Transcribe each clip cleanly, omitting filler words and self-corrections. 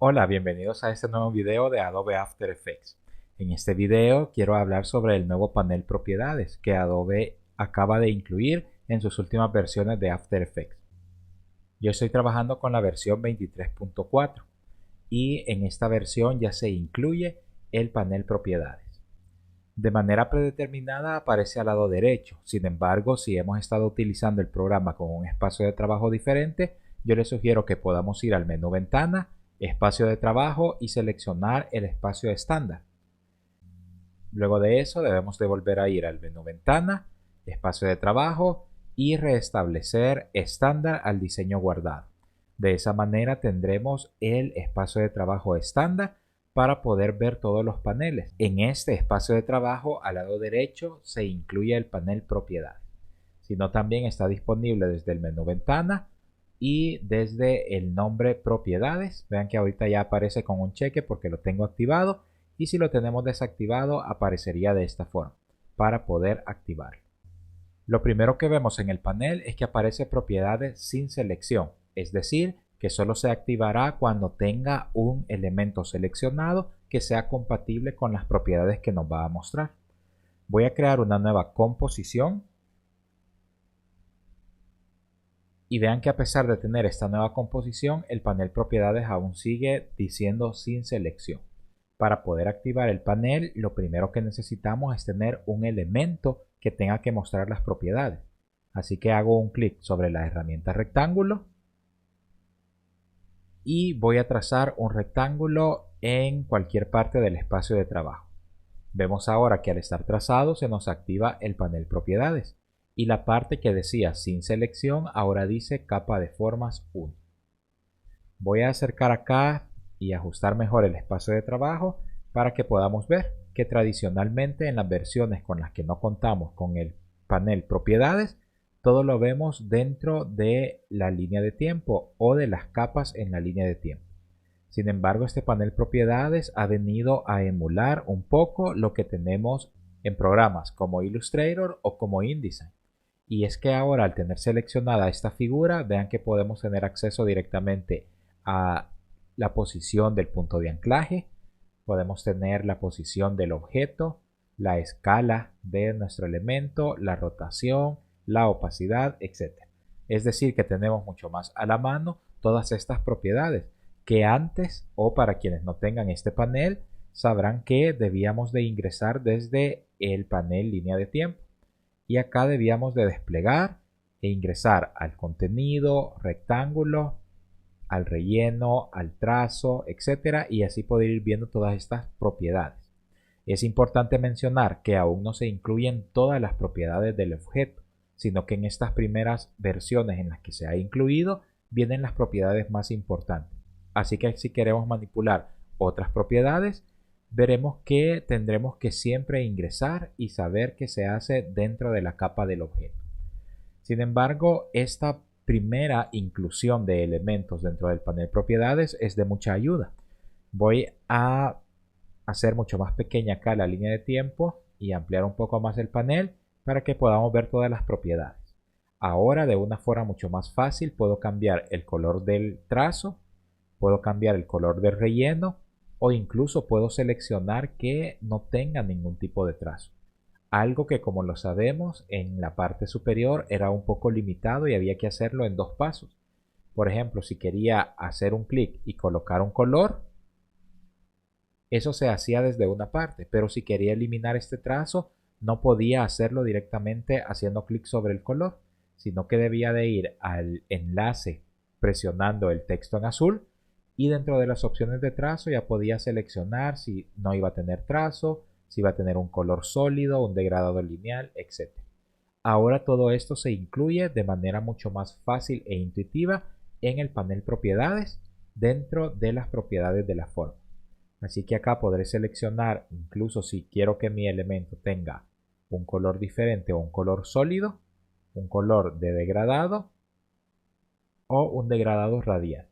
Hola, bienvenidos a este nuevo video de Adobe After Effects. En este video quiero hablar sobre el nuevo panel propiedades que Adobe acaba de incluir en sus últimas versiones de After Effects. Yo estoy trabajando con la versión 23.4 y en esta versión ya se incluye el panel propiedades. De manera predeterminada aparece al lado derecho. Sin embargo, si hemos estado utilizando el programa con un espacio de trabajo diferente, yo les sugiero que podamos ir al menú Ventana, Espacio de trabajo y seleccionar el espacio estándar. Luego de eso debemos de volver a ir al menú Ventana, Espacio de trabajo y restablecer estándar al diseño guardado. De esa manera tendremos el espacio de trabajo estándar para poder ver todos los paneles. En este espacio de trabajo al lado derecho se incluye el panel propiedades, sino también está disponible desde el menú Ventana y desde el nombre propiedades. Vean que ahorita ya aparece con un cheque porque lo tengo activado, y si lo tenemos desactivado aparecería de esta forma para poder activarlo. Lo primero que vemos en el panel es que aparece propiedades sin selección, es decir, que solo se activará cuando tenga un elemento seleccionado que sea compatible con las propiedades que nos va a mostrar. Voy a crear una nueva composición. Y vean que a pesar de tener esta nueva composición, el panel propiedades aún sigue diciendo sin selección. Para poder activar el panel, lo primero que necesitamos es tener un elemento que tenga que mostrar las propiedades. Así que hago un clic sobre la herramienta rectángulo y voy a trazar un rectángulo en cualquier parte del espacio de trabajo. Vemos ahora que al estar trazado se nos activa el panel propiedades. Y la parte que decía sin selección ahora dice capa de formas 1. Voy a acercar acá y ajustar mejor el espacio de trabajo para que podamos ver que tradicionalmente en las versiones con las que no contamos con el panel propiedades, todo lo vemos dentro de la línea de tiempo o de las capas en la línea de tiempo. Sin embargo, este panel propiedades ha venido a emular un poco lo que tenemos en programas como Illustrator o como InDesign. Y es que ahora, al tener seleccionada esta figura, vean que podemos tener acceso directamente a la posición del punto de anclaje, podemos tener la posición del objeto, la escala de nuestro elemento, la rotación, la opacidad, etc. Es decir, que tenemos mucho más a la mano todas estas propiedades que antes, o para quienes no tengan este panel, sabrán que debíamos de ingresar desde el panel línea de tiempo. Y acá debíamos de desplegar e ingresar al contenido, rectángulo, al relleno, al trazo, etcétera, y así poder ir viendo todas estas propiedades. Es importante mencionar que aún no se incluyen todas las propiedades del objeto, sino que en estas primeras versiones en las que se ha incluido vienen las propiedades más importantes. Así que si queremos manipular otras propiedades, veremos que tendremos que siempre ingresar y saber qué se hace dentro de la capa del objeto. Sin embargo, esta primera inclusión de elementos dentro del panel propiedades es de mucha ayuda. Voy a hacer mucho más pequeña acá la línea de tiempo y ampliar un poco más el panel para que podamos ver todas las propiedades. Ahora, de una forma mucho más fácil, puedo cambiar el color del trazo, puedo cambiar el color del relleno, o incluso puedo seleccionar que no tenga ningún tipo de trazo. Algo que, como lo sabemos, en la parte superior era un poco limitado y había que hacerlo en dos pasos. Por ejemplo, si quería hacer un clic y colocar un color, eso se hacía desde una parte, pero si quería eliminar este trazo, no podía hacerlo directamente haciendo clic sobre el color, sino que debía de ir al enlace presionando el texto en azul, y dentro de las opciones de trazo ya podía seleccionar si no iba a tener trazo, si iba a tener un color sólido, un degradado lineal, etc. Ahora todo esto se incluye de manera mucho más fácil e intuitiva en el panel propiedades dentro de las propiedades de la forma. Así que acá podré seleccionar, incluso si quiero que mi elemento tenga un color diferente o un color sólido, un color de degradado o un degradado radial.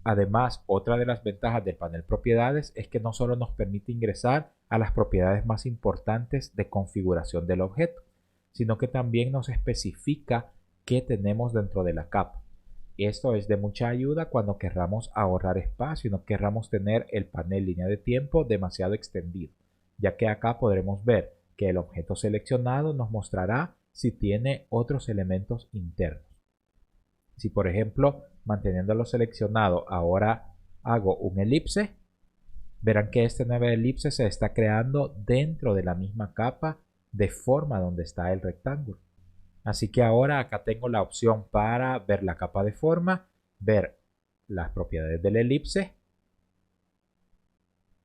Además, otra de las ventajas del panel propiedades es que no solo nos permite ingresar a las propiedades más importantes de configuración del objeto, sino que también nos especifica qué tenemos dentro de la capa. Esto es de mucha ayuda cuando querramos ahorrar espacio y no querramos tener el panel línea de tiempo demasiado extendido, ya que acá podremos ver que el objeto seleccionado nos mostrará si tiene otros elementos internos. Si por ejemplo, manteniéndolo seleccionado, ahora hago un elipse, verán que este nuevo elipse se está creando dentro de la misma capa de forma donde está el rectángulo. Así que ahora acá tengo la opción para ver la capa de forma, ver las propiedades del elipse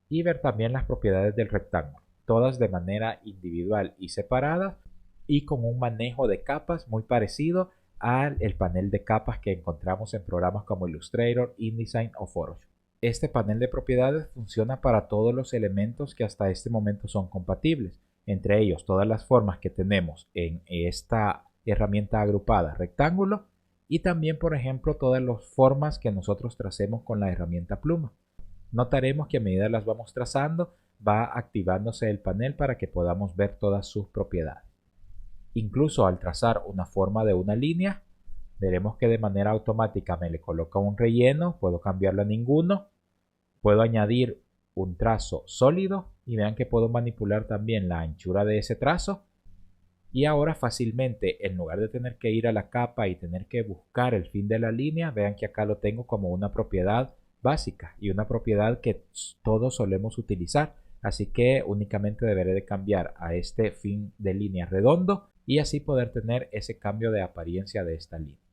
y ver también las propiedades del rectángulo, todas de manera individual y separada y con un manejo de capas muy parecido al panel de capas que encontramos en programas como Illustrator, InDesign o Photoshop. Este panel de propiedades funciona para todos los elementos que hasta este momento son compatibles, entre ellos todas las formas que tenemos en esta herramienta agrupada rectángulo y también por ejemplo todas las formas que nosotros tracemos con la herramienta pluma. Notaremos que a medida las vamos trazando va activándose el panel para que podamos ver todas sus propiedades. Incluso al trazar una forma de una línea, veremos que de manera automática me le coloca un relleno, puedo cambiarlo a ninguno, puedo añadir un trazo sólido y vean que puedo manipular también la anchura de ese trazo. Y ahora fácilmente, en lugar de tener que ir a la capa y tener que buscar el fin de la línea, vean que acá lo tengo como una propiedad básica y una propiedad que todos solemos utilizar. Así que únicamente deberé de cambiar a este fin de línea redondo y así poder tener ese cambio de apariencia de esta línea.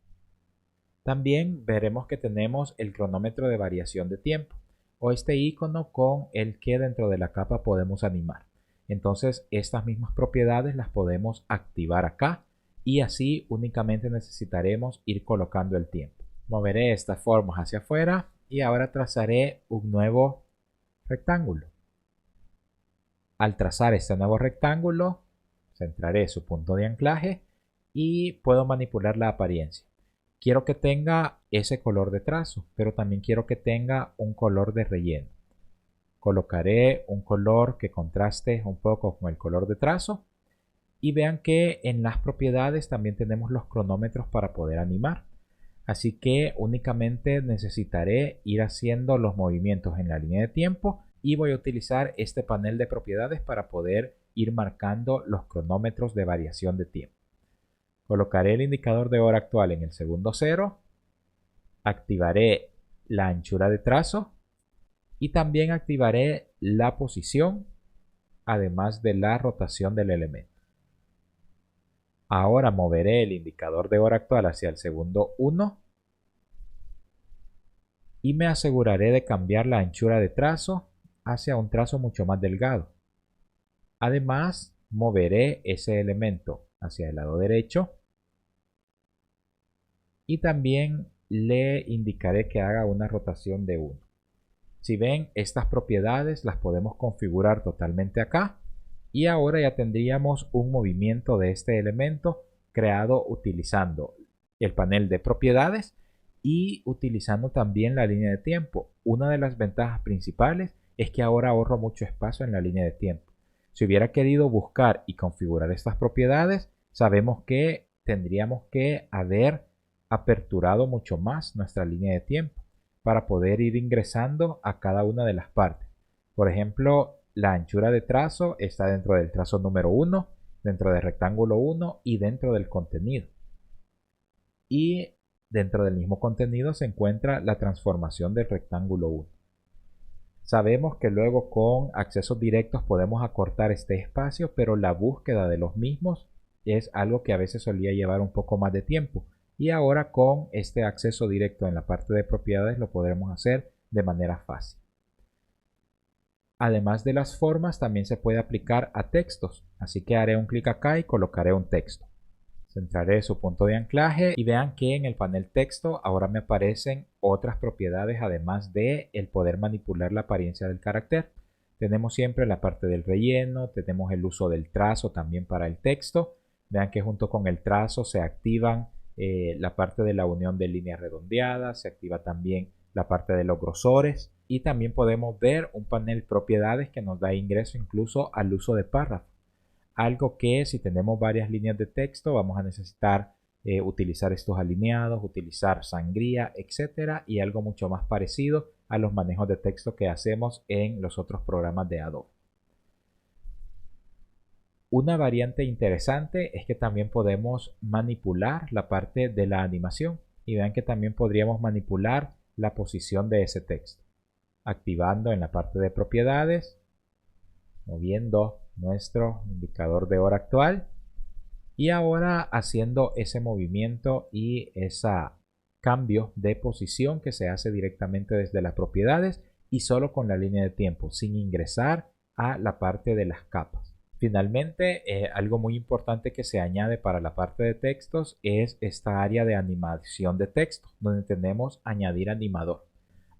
También veremos que tenemos el cronómetro de variación de tiempo o este icono con el que dentro de la capa podemos animar. Entonces estas mismas propiedades las podemos activar acá y así únicamente necesitaremos ir colocando el tiempo. Moveré estas formas hacia afuera y ahora trazaré un nuevo rectángulo. Al trazar este nuevo rectángulo, centraré su punto de anclaje y puedo manipular la apariencia. Quiero que tenga ese color de trazo, pero también quiero que tenga un color de relleno. Colocaré un color que contraste un poco con el color de trazo y vean que en las propiedades también tenemos los cronómetros para poder animar. Así que únicamente necesitaré ir haciendo los movimientos en la línea de tiempo y voy a utilizar este panel de propiedades para poder ir marcando los cronómetros de variación de tiempo. Colocaré el indicador de hora actual en el segundo 0, activaré la anchura de trazo y también activaré la posición, además de la rotación del elemento. Ahora moveré el indicador de hora actual hacia el segundo 1 y me aseguraré de cambiar la anchura de trazo hacia un trazo mucho más delgado. Además, moveré ese elemento hacia el lado derecho y también le indicaré que haga una rotación de 1. Si ven, estas propiedades las podemos configurar totalmente acá y ahora ya tendríamos un movimiento de este elemento creado utilizando el panel de propiedades y utilizando también la línea de tiempo. Una de las ventajas principales es que ahora ahorro mucho espacio en la línea de tiempo. Si hubiera querido buscar y configurar estas propiedades, sabemos que tendríamos que haber aperturado mucho más nuestra línea de tiempo para poder ir ingresando a cada una de las partes. Por ejemplo, la anchura de trazo está dentro del trazo número 1, dentro del rectángulo 1 y dentro del contenido. Y dentro del mismo contenido se encuentra la transformación del rectángulo 1. Sabemos que luego con accesos directos podemos acortar este espacio, pero la búsqueda de los mismos es algo que a veces solía llevar un poco más de tiempo. Y ahora con este acceso directo en la parte de propiedades lo podremos hacer de manera fácil. Además de las formas, también se puede aplicar a textos. Así que haré un clic acá y colocaré un texto. Centraré su punto de anclaje y vean que en el panel texto ahora me aparecen otras propiedades además de el poder manipular la apariencia del carácter. Tenemos siempre la parte del relleno, tenemos el uso del trazo también para el texto. Vean que junto con el trazo se activan la parte de la unión de líneas redondeadas, se activa también la parte de los grosores y también podemos ver un panel propiedades que nos da ingreso incluso al uso de párrafos. Algo que si tenemos varias líneas de texto vamos a necesitar utilizar estos alineados, utilizar sangría, etcétera, y algo mucho más parecido a los manejos de texto que hacemos en los otros programas de Adobe. Una variante interesante es que también podemos manipular la parte de la animación, y vean que también podríamos manipular la posición de ese texto, activando en la parte de propiedades, moviendo nuestro indicador de hora actual y ahora haciendo ese movimiento y ese cambio de posición que se hace directamente desde las propiedades y solo con la línea de tiempo, sin ingresar a la parte de las capas. Finalmente, algo muy importante que se añade para la parte de textos es esta área de animación de texto, donde tenemos añadir animador.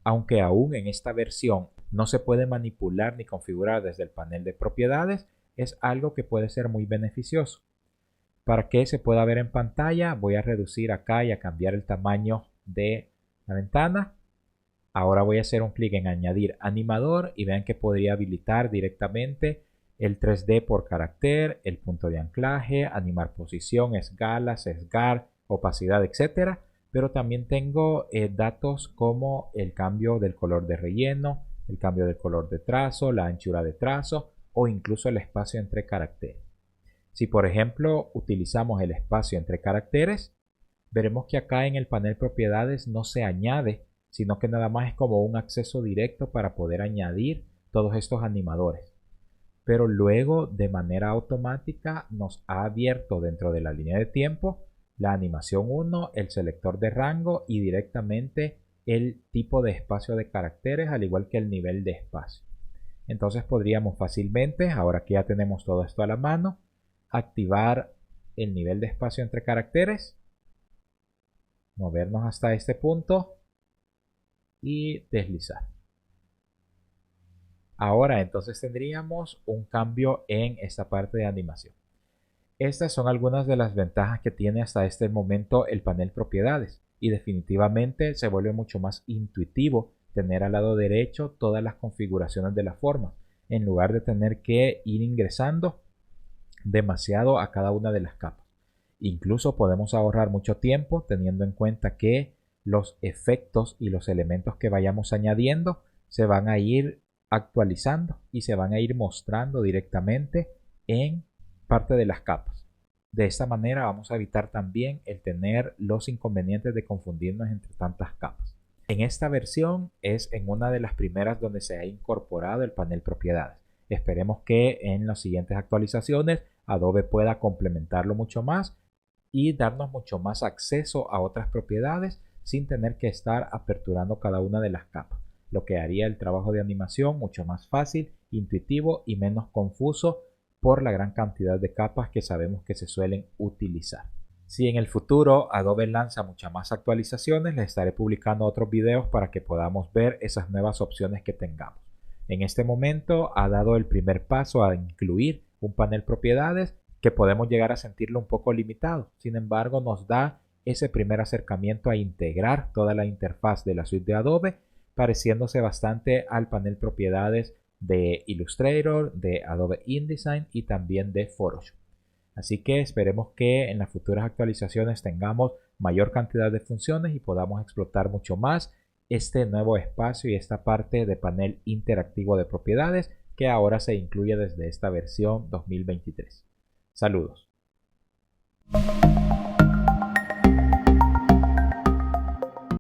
Aunque aún en esta versión no se puede manipular ni configurar desde el panel de propiedades, es algo que puede ser muy beneficioso. Para que se pueda ver en pantalla, voy a reducir acá y a cambiar el tamaño de la ventana. Ahora voy a hacer un clic en añadir animador y vean que podría habilitar directamente el 3D por carácter, el punto de anclaje, animar posición, escala, sesgar, opacidad, etc. Pero también tengo datos como el cambio del color de relleno, el cambio del color de trazo, la anchura de trazo o incluso el espacio entre caracteres. Si por ejemplo utilizamos el espacio entre caracteres, veremos que acá en el panel propiedades no se añade, sino que nada más es como un acceso directo para poder añadir todos estos animadores. Pero luego de manera automática nos ha abierto dentro de la línea de tiempo la animación 1, el selector de rango y directamente el tipo de espacio de caracteres, al igual que el nivel de espacio. Entonces podríamos fácilmente, ahora que ya tenemos todo esto a la mano, activar el nivel de espacio entre caracteres, movernos hasta este punto y deslizar. Ahora entonces tendríamos un cambio en esta parte de animación. Estas son algunas de las ventajas que tiene hasta este momento el panel propiedades y definitivamente se vuelve mucho más intuitivo tener al lado derecho todas las configuraciones de la forma en lugar de tener que ir ingresando demasiado a cada una de las capas. Incluso podemos ahorrar mucho tiempo teniendo en cuenta que los efectos y los elementos que vayamos añadiendo se van a ir actualizando y se van a ir mostrando directamente en parte de las capas. De esta manera vamos a evitar también el tener los inconvenientes de confundirnos entre tantas capas. En esta versión es en una de las primeras donde se ha incorporado el panel propiedades. Esperemos que en las siguientes actualizaciones Adobe pueda complementarlo mucho más y darnos mucho más acceso a otras propiedades sin tener que estar aperturando cada una de las capas, lo que haría el trabajo de animación mucho más fácil, intuitivo y menos confuso por la gran cantidad de capas que sabemos que se suelen utilizar. Si en el futuro Adobe lanza muchas más actualizaciones, les estaré publicando otros videos para que podamos ver esas nuevas opciones que tengamos. En este momento ha dado el primer paso a incluir un panel propiedades que podemos llegar a sentirlo un poco limitado. Sin embargo, nos da ese primer acercamiento a integrar toda la interfaz de la suite de Adobe, pareciéndose bastante al panel propiedades de Illustrator, de Adobe InDesign y también de Photoshop. Así que esperemos que en las futuras actualizaciones tengamos mayor cantidad de funciones y podamos explotar mucho más este nuevo espacio y esta parte de panel interactivo de propiedades que ahora se incluye desde esta versión 2023. Saludos.